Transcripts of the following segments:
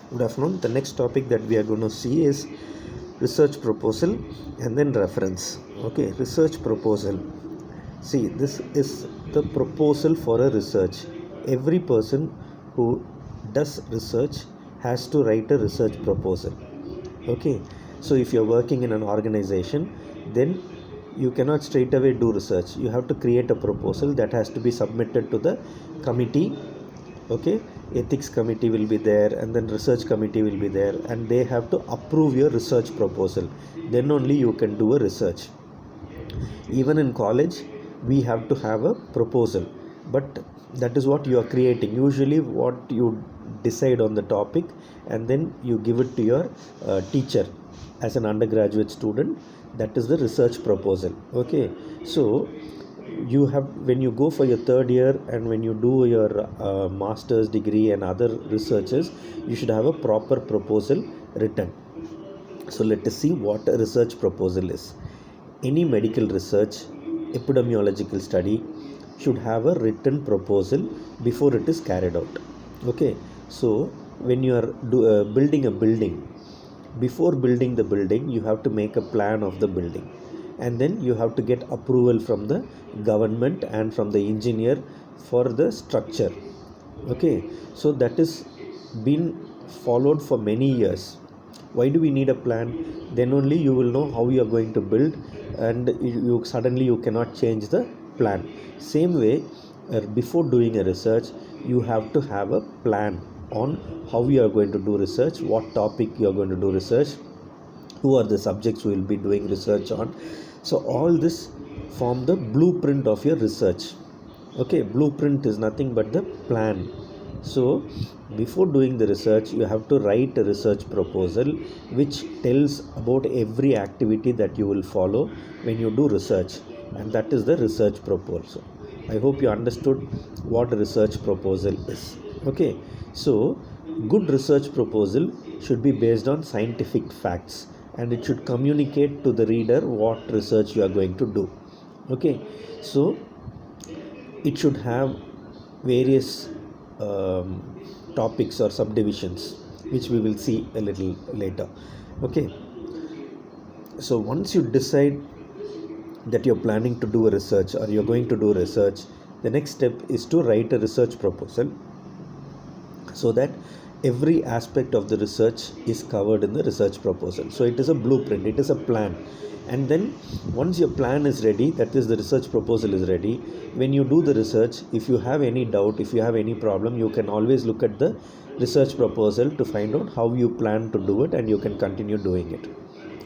Good afternoon. The next topic that we are going to see is research proposal and then reference. Okay, research proposal. See, this is the proposal for a research. Every person who does research has to write a research proposal. Okay, so if you're working in an organization, then you cannot straight away do research. You have to create a proposal that has to be submitted to the committee. Okay, ethics committee will be there, and then research committee will be there, and they have to approve your research proposal. Then only you can do a research. Even in college, we have to have a proposal, but that is what you are creating. Usually what you decide on the topic, and then you give it to your teacher as an undergraduate student. That is the research proposal. Okay, so you have, when you go for your third year and when you do your master's degree and other researches, you should have a proper proposal written. So let us see what a research proposal is. Any medical research, epidemiological study should have a written proposal before it is carried out. Okay, so when you are building a building, before building the building, you have to make a plan of the building, and then you have to get approval from the government and from the engineer for the structure. Okay, so that is been followed for many years. Why do we need a plan? Then only you will know how you are going to build, and you suddenly you cannot change the plan. Same way, before doing a research, you have to have a plan on how you are going to do research, what topic you are going to do research, who are the subjects you will be doing research on. So all this form the blueprint of your research. Okay, blueprint is nothing but the plan. So before doing the research, you have to write a research proposal which tells about every activity that you will follow when you do research, and that is the research proposal. I hope you understood what a research proposal is. Okay, so good research proposal should be based on scientific facts, and it should communicate to the reader what research you are going to do. Okay, so it should have various topics or subdivisions, which we will see a little later. Okay, so once you decide that you're planning to do a research or you're going to do research, the next step is to write a research proposal so that every aspect of the research is covered in the research proposal. So it is a blueprint, it is a plan. And then once your plan is ready, that is the research proposal is ready, when you do the research, if you have any doubt, if you have any problem, you can always look at the research proposal to find out how you plan to do it, and you can continue doing it.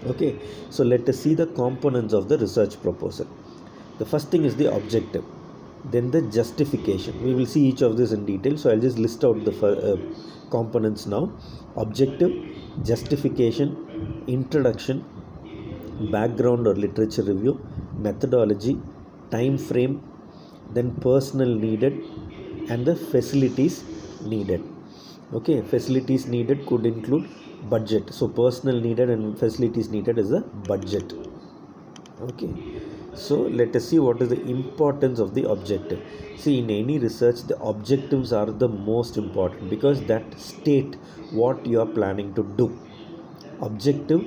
Okay, so let us see the components of the research proposal. The first thing is the objective, then the justification. We will see each of this in detail, so I'll just list out the components now. Objective, justification, introduction, background or literature review, methodology, time frame, then personnel needed, and the facilities needed. Okay, facilities needed could include budget. So personnel needed and facilities needed is the budget. Okay, so let us see what is the importance of the objective. See, in any research, the objectives are the most important because that state what you are planning to do. Objective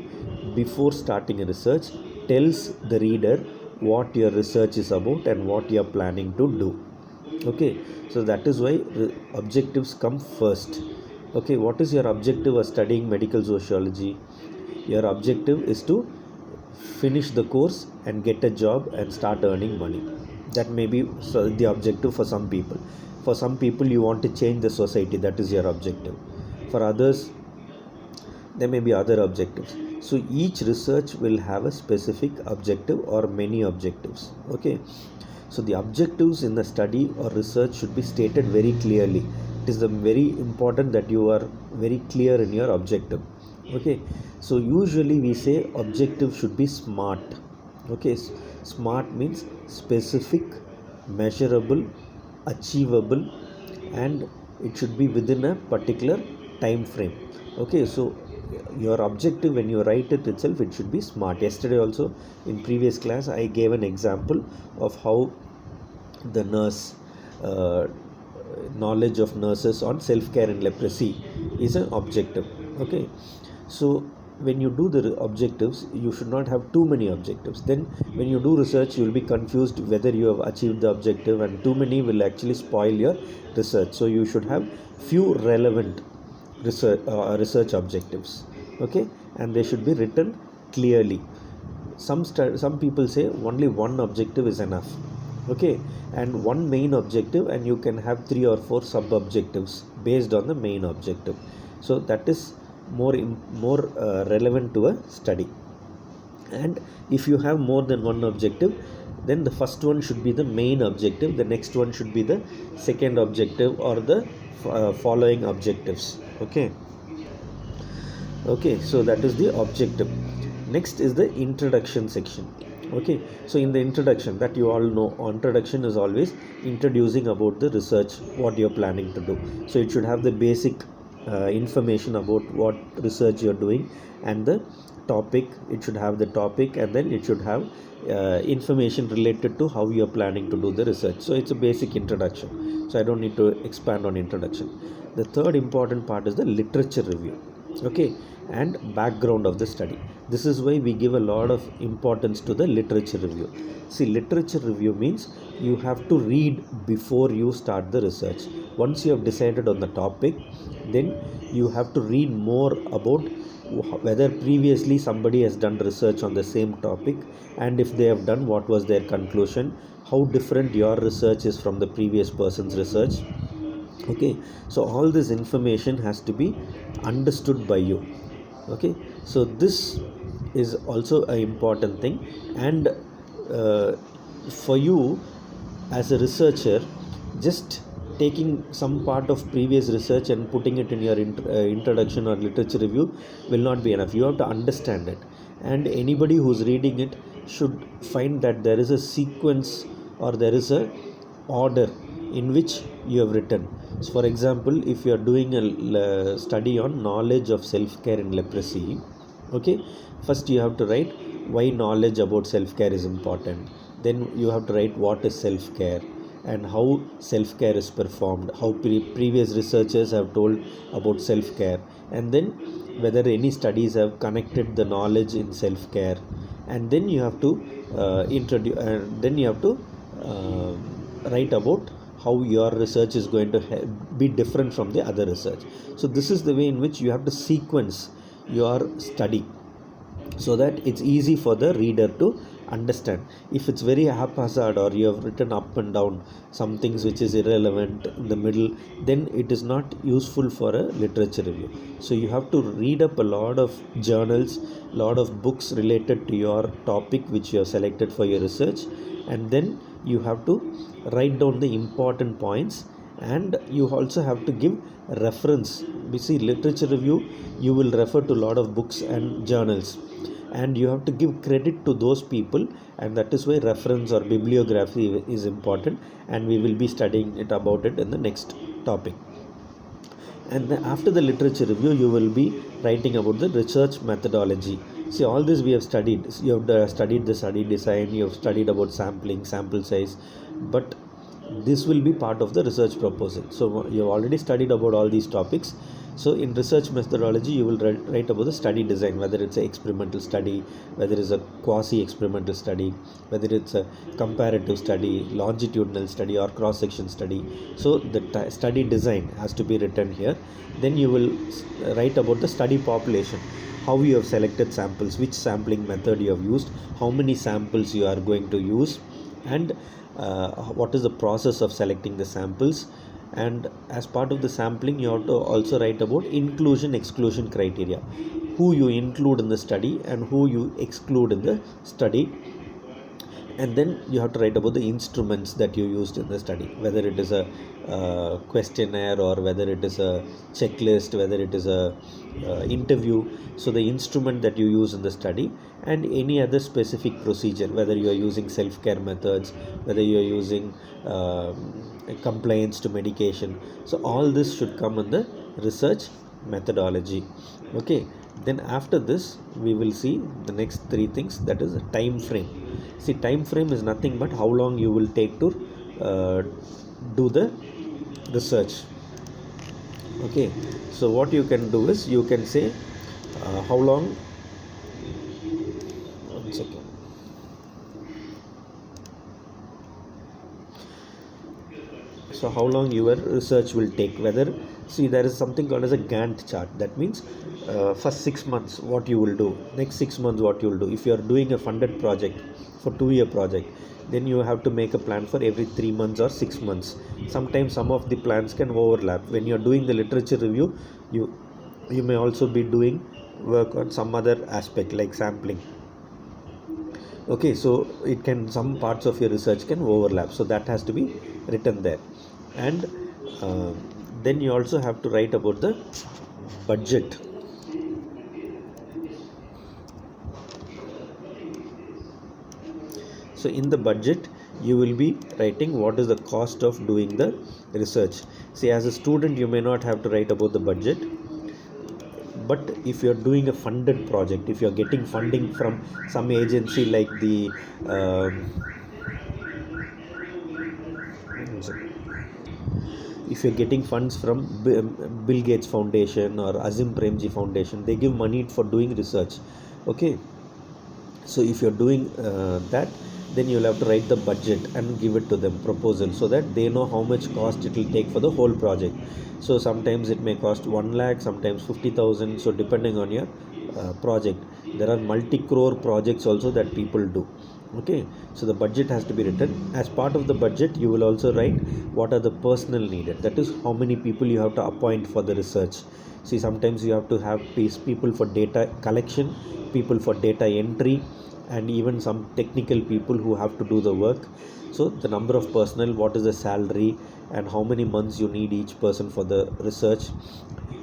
before starting a research tells the reader what your research is about and what you are planning to do. Okay, so that is why objectives come first. Okay, what is your objective of studying medical sociology? Your objective is to finish the course and get a job and start earning money. That may be the objective for some people. For some people, you want to change the society. That is your objective. For others, there may be other objectives. So each research will have a specific objective or many objectives. Okay, so the objectives in the study or research should be stated very clearly. It is very important that you are very clear in your objective. Okay, so usually we say objective should be SMART. Okay, SMART means specific, measurable, achievable, and it should be within a particular time frame. Okay, so your objective, when you write it itself, it should be SMART. Yesterday also in previous class I gave an example of how the nurse knowledge of nurses on self-care and leprosy is an objective. Okay, so when you do the objectives, you should not have too many objectives. Then when you do research, you will be confused whether you have achieved the objective, and too many will actually spoil your research. So you should have few relevant research objectives. Okay, and they should be written clearly. Some people say only one objective is enough. Okay, and one main objective, and you can have 3 or 4 sub objectives based on the main objective. So that is more relevant to a study. And if you have more than one objective, then the first one should be the main objective, the next one should be the second objective, or the following objectives. Okay, so that is the objective. Next is the introduction section. Okay, so in the introduction, that you all know, introduction is always introducing about the research, what you're planning to do. So it should have the basic information about what research you're doing, and the topic. It should have the topic, and then it should have information related to how you're planning to do the research. So it's a basic introduction, so I don't need to expand on introduction. The third important part is the literature review. Okay, and background of the study. This is why we give a lot of importance to the literature review. See, literature review means you have to read before you start the research. Once you have decided on the topic, then you have to read more about whether previously somebody has done research on the same topic, and if they have done, what was their conclusion, how different your research is from the previous person's research. Okay, so all this information has to be understood by you. Okay, so this is also an important thing. And for you as a researcher, just taking some part of previous research and putting it in your introduction or literature review will not be enough. You have to understand it, and anybody who's reading it should find that there is a sequence, or there is a order in which you have written. So for example, if you are doing a study on knowledge of self-care and leprosy, okay, first you have to write why knowledge about self-care is important. Then you have to write what is self-care and how self-care is performed, how previous researchers have told about self-care, and then whether any studies have connected the knowledge in self-care. And then you have to write about how your research is going to be different from the other research. So this is the way in which you have to sequence your study, so that it's easy for the reader to understand. If it's very haphazard, or you have written up and down some things which is irrelevant in the middle, then it is not useful for a literature review. So you have to read up a lot of journals, lot of books related to your topic which you have selected for your research, and then you have to write down the important points, and you also have to give reference. We see literature review, you will refer to a lot of books and journals, and you have to give credit to those people, and that is why reference or bibliography is important, and we will be studying about it in the next topic. And then after the literature review, you will be writing about the research methodology. See, all this we have studied. You have studied the study design, you have studied about sampling, sample size, but this will be part of the research proposal. So you have already studied about all these topics. So in research methodology, you will write about the study design, whether it's an experimental study, whether it's a quasi-experimental study, whether it's a comparative study, longitudinal study, or cross-section study. So the study design has to be written here. Then you will write about the study population, how you have selected samples, which sampling method you have used, how many samples you are going to use, and what is the process of selecting the samples. And as part of the sampling, you have to also write about inclusion exclusion criteria, who you include in the study and who you exclude in the study. And then you have to write about the instruments that you used in the study, whether it is a questionnaire, or whether it is a checklist, whether it is a interview. So the instrument that you use in the study, and any other specific procedure, whether you are using self-care methods, whether you are using compliance to medication. So all this should come in the research methodology. Okay, then after this we will see the next three things, that is time frame. See, time frame is nothing but how long you will take to do the research. Okay, so what you can do is you can say how long, one second. So how long your research will take, whether, see, there is something called as a Gantt chart. That means first 6 months what you will do, next 6 months what you will do. If you are doing a funded project for 2-year project, then you have to make a plan for every 3 months or 6 months. Sometimes some of the plans can overlap. When you are doing the literature review, you may also be doing work on some other aspect like sampling. Okay, so it can, some parts of your research can overlap, so that has to be written there. And uh, then you also have to write about the budget. So in the budget you will be writing what is the cost of doing the research. See, as a student you may not have to write about the budget, but if you are doing a funded project, if you are getting funding from some agency like the if you're getting funds from Bill Gates Foundation or Azim Premji Foundation, they give money for doing research. Okay, so if you're doing that, then you'll have to write the budget and give it to them, proposal, so that they know how much cost it will take for the whole project. So sometimes it may cost 1 lakh, sometimes 50,000, so depending on your project. There are multi-crore projects also that people do. Okay, so the budget has to be written. As part of the budget you will also write what are the personnel needed, that is how many people you have to appoint for the research. See, sometimes you have to have people for data collection, people for data entry, and even some technical people who have to do the work. So the number of personnel, what is the salary, and how many months you need each person for the research,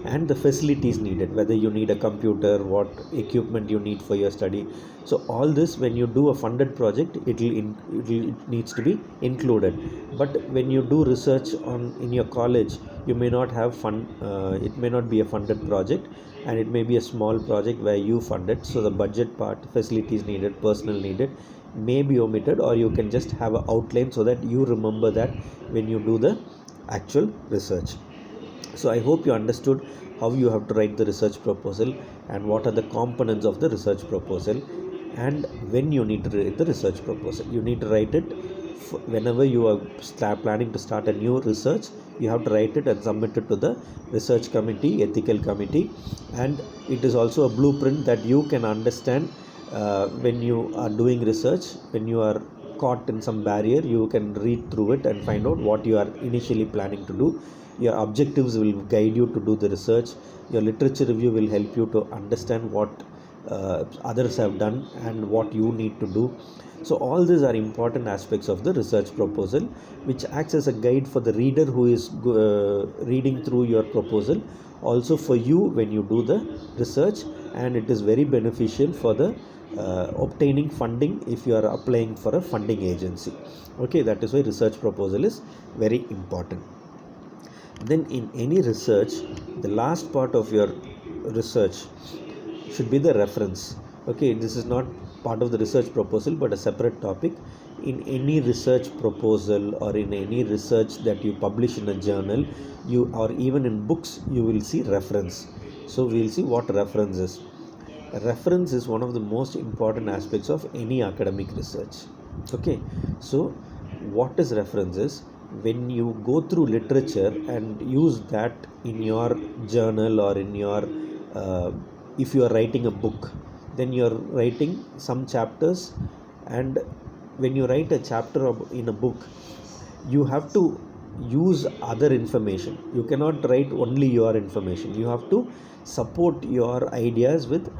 and the facilities needed, whether you need a computer, what equipment you need for your study. So all this, when you do a funded project, it needs to be included. But when you do research on in your college, you may not have fund, it may not be a funded project, and it may be a small project where you fund it. So the budget part, facilities needed, personnel needed, may be omitted, or you can just have an outline so that you remember that when you do the actual research. So I hope you understood how you have to write the research proposal and what are the components of the research proposal, and when you need to write the research proposal. You need to write it whenever you are planning to start a new research. You have to write it and submit it to the research committee, ethical committee, and it is also a blueprint that you can understand when you are doing research. When you are caught in some barrier, you can read through it and find out what you are initially planning to do. Your objectives will guide you to do the research. Your literature review will help you to understand what others have done and what you need to do. So all these are important aspects of the research proposal, which acts as a guide for the reader who is reading through your proposal, also for you when you do the research. And it is very beneficial for the obtaining funding if you are applying for a funding agency. Okay, that is why research proposal is very important. Then in any research, the last part of your research should be the reference. Okay, this is not part of the research proposal but a separate topic. In any research proposal or in any research that you publish in a journal, you, or even in books, you will see reference. So we will see what reference is. Reference is one of the most important aspects of any academic research. Okay, so what is reference is, when you go through literature and use that in your journal or in your if you are writing a book, then you are writing some chapters, and when you write a chapter in a book, you have to use other information. You cannot write only your information. You have to support your ideas with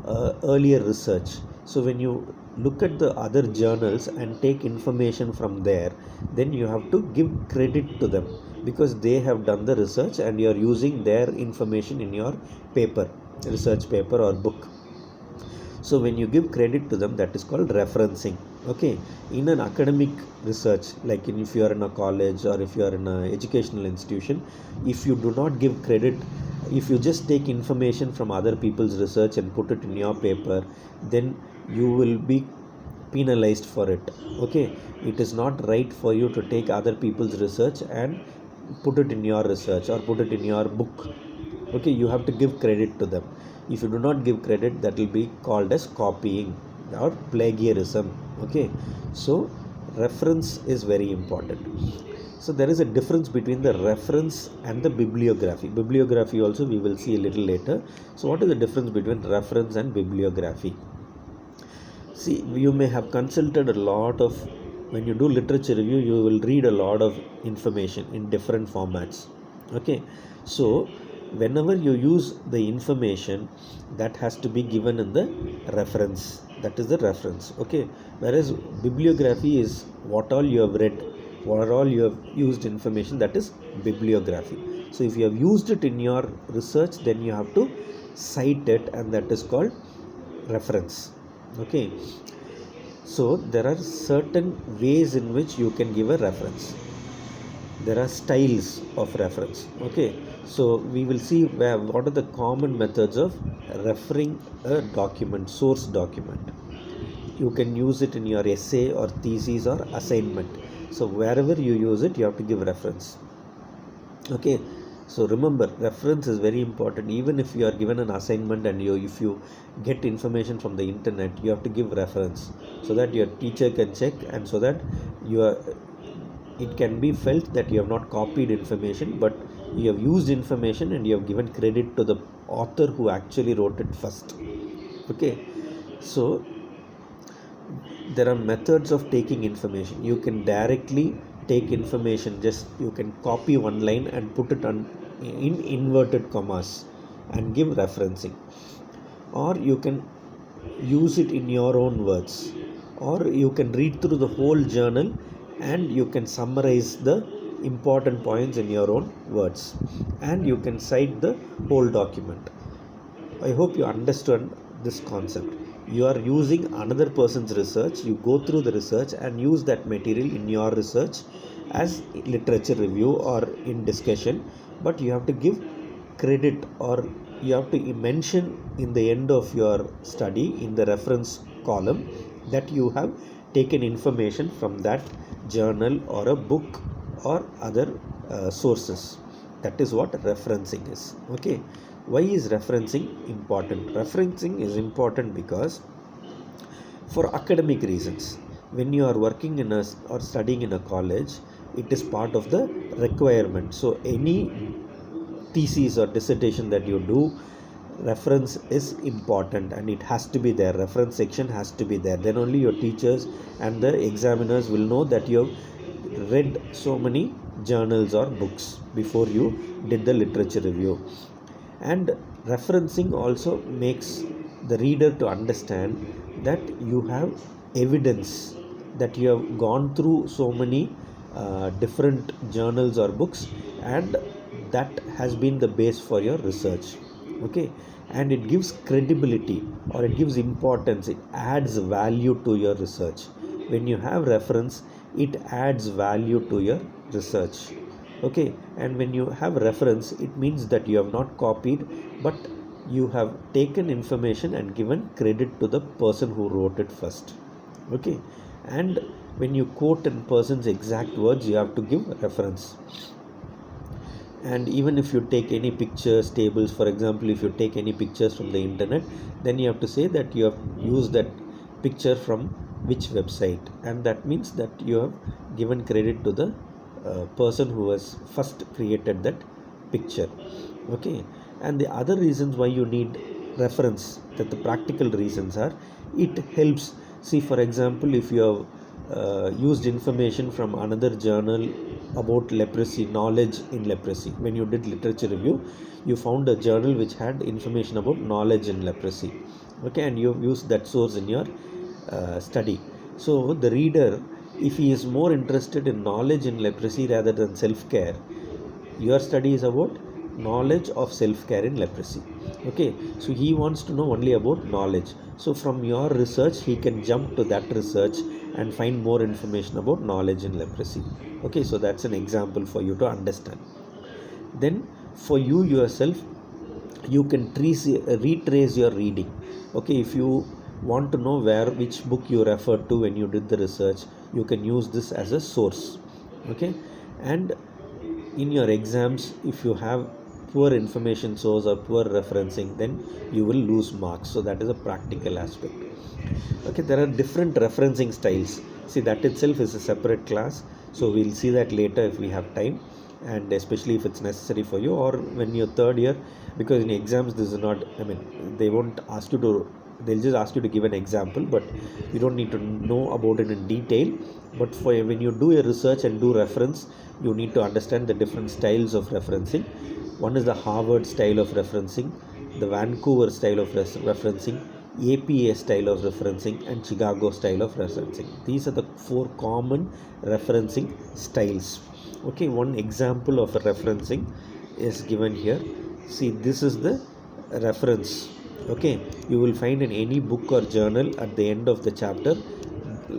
earlier research. So when you look at the other journals and take information from there, then you have to give credit to them, because they have done the research and you are using their information in your paper, research paper or book. So when you give credit to them, that is called referencing. Okay, in an academic research, like if you are in a college or if you are in an educational institution, if you do not give credit, if you just take information from other people's research and put it in your paper, then you will be penalized for it. Okay, it is not right for you to take other people's research and put it in your research or put it in your book. Okay, you have to give credit to them. If you do not give credit, that will be called as copying or plagiarism. Okay, so reference is very important. So there is a difference between the reference and the bibliography. Bibliography also we will see a little later. So what is the difference between reference and bibliography? See, you may have consulted a lot of, when you do literature review, you will read a lot of information in different formats. Okay, so whenever you use the information, that has to be given in the reference. That is the reference. Okay, whereas bibliography is what all you have read, what all you have used information, that is bibliography. So if you have used it in your research, then you have to cite it, and that is called reference. Okay, so there are certain ways in which you can give a reference. There are styles of reference. Okay, so we will see what are the common methods of referring a document, source document. You can use it in your essay or thesis or assignment. So wherever you use it, you have to give reference. Okay, so remember, reference is very important. Even if you are given an assignment and if you get information from the internet, you have to give reference so that your teacher can check, and so that it can be felt that you have not copied information, but you have used information and you have given credit to the author who actually wrote it first. Okay, so there are methods of taking information. You can directly take information, just you can copy one line and put it in inverted commas and give referencing, or you can use it in your own words, or you can read through the whole journal and you can summarize the important points in your own words, and you can cite the whole document. I hope you understand this concept. You are using another person's research, you go through the research and use that material in your research as literature review or in discussion, but you have to give credit, or you have to mention in the end of your study in the reference column that you have taken information from that journal or a book or other sources. That is what referencing is. Okay, why is referencing important? Referencing is important because for academic reasons, when you are working in or studying in a college, it is part of the requirement. So any thesis or dissertation that you do, reference is important and it has to be there. Reference section has to be there. Then only your teachers and the examiners will know that you have read so many journals or books before you did the literature review. And referencing also makes the reader to understand that you have evidence, that you have gone through so many different journals or books, and that has been the base for your research. Okay, and it gives credibility, or it gives importance, it adds value to your research. When you have reference, it adds value to your research. Okay, and when you have reference, it means that you have not copied, but you have taken information and given credit to the person who wrote it first. Okay, and when you quote a person's exact words, you have to give reference. And even if you take any pictures, tables, for example, if you take any pictures from the internet, then you have to say that you have used that picture from which website, and that means that you have given credit to the person who has first created that picture. Okay, and the other reasons why you need reference, that the practical reasons are, it helps. See, for example, if you have used information from another journal about leprosy, knowledge in leprosy, when you did literature review, you found a journal which had information about knowledge in leprosy. Okay, and you have used that source in your study. So the reader, if he is more interested in knowledge in leprosy rather than self-care, your study is about knowledge of self-care in leprosy. Okay, so he wants to know only about knowledge. So from your research, he can jump to that research and find more information about knowledge in leprosy. Okay, so that's an example for you to understand. Then for you yourself, you can retrace your reading. Okay, if you want to know which book you referred to when you did the research, you can use this as a source. Okay, and in your exams, if you have poor information source or poor referencing, then you will lose marks. So that is a practical aspect. Okay, there are different referencing styles. See, that itself is a separate class, so we'll see that later if we have time, and especially if it's necessary for you, or when you're third year, because in exams this is not, I mean, they won't ask you to, they'll just ask you to give an example, but you don't need to know about it in detail. But for when you do a research and do reference, you need to understand the different styles of referencing. One is the Harvard style of referencing, the Vancouver style of referencing, APA style of referencing, and Chicago style of referencing. These are the four common referencing styles. Okay, one example of a referencing is given here. See, this is the reference. Okay, you will find in any book or journal at the end of the chapter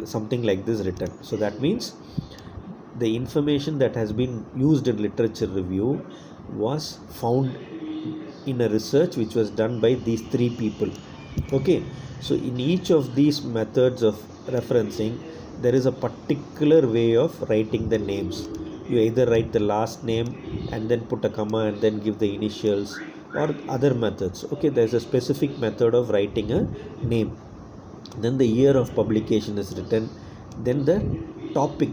something like this written. So that means the information that has been used in literature review was found in a research which was done by these three people. Okay, so in each of these methods of referencing, there is a particular way of writing the names. You either write the last name and then put a comma and then give the initials, or other methods. Okay, there's a specific method of writing a name. Then the year of publication is written, then the topic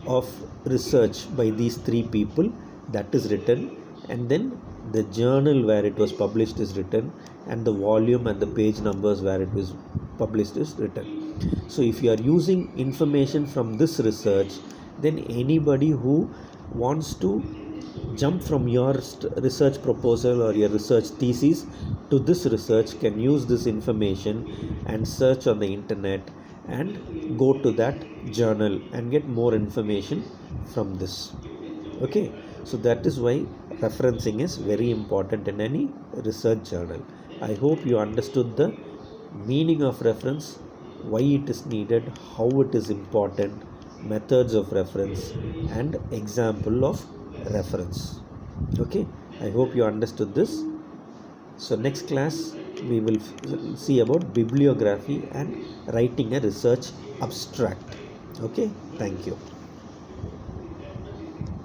of research by these three people, that is written, and then the journal where it was published is written, and the volume and the page numbers where it was published is written. So if you are using information from this research, then anybody who wants to jump from your research proposal or your research thesis to this research can use this information and search on the internet and go to that journal and get more information from this. Okay, so that is why referencing is very important in any research journal. I hope you understood the meaning of reference, why it is needed, how it is important, methods of reference, and example of reference. Okay, I hope you understood this. So next class we will see about bibliography and writing a research abstract. Okay, thank you.